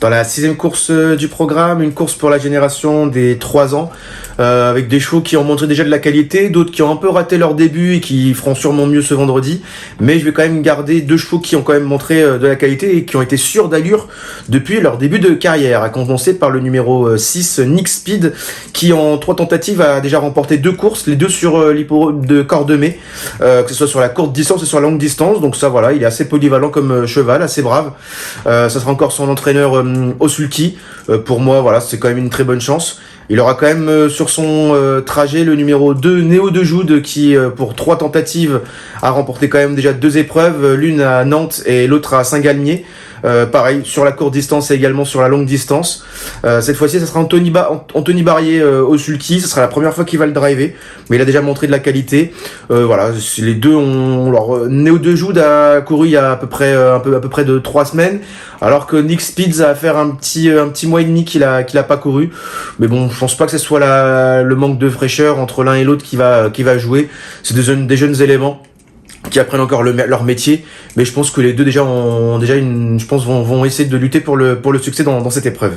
Dans la sixième course du programme, une course pour la génération des 3 ans, avec des chevaux qui ont montré déjà de la qualité, d'autres qui ont un peu raté leur début et qui feront sûrement mieux ce vendredi. Mais je vais quand même garder 2 chevaux qui ont quand même montré de la qualité et qui ont été sûrs d'allure depuis leur début de carrière, à commencer par le numéro 6, Nick Speed, qui en 3 tentatives a déjà remporté 2 courses, les 2 sur l'hippodrome de Cordemais, que ce soit sur la courte distance et sur la longue distance. Donc ça voilà, il est assez polyvalent comme cheval, assez brave. Ça sera encore son entraîneur Osulki. Pour moi, voilà, c'est quand même une très bonne chance. Il aura quand même sur son trajet le numéro 2, Néo de Joude, qui pour 3 tentatives a remporté quand même déjà 2 épreuves, l'une à Nantes et l'autre à Saint-Galmier. Pareil, sur la courte distance et également sur la longue distance. Cette fois-ci, ça sera Anthony Barrier au Sulky. Ce sera la première fois qu'il va le driver, mais il a déjà montré de la qualité. Voilà, les deux ont... Alors, Néo de Joude a couru il y a à peu près de 3 semaines, alors que Nick Speeds a fait un petit mois et demi qu'il a pas couru. Mais bon, je pense pas que ce soit le manque de fraîcheur entre l'un et l'autre qui va jouer. C'est des jeunes éléments qui apprennent encore leur métier, mais je pense que les deux déjà vont essayer de lutter pour le succès dans cette épreuve.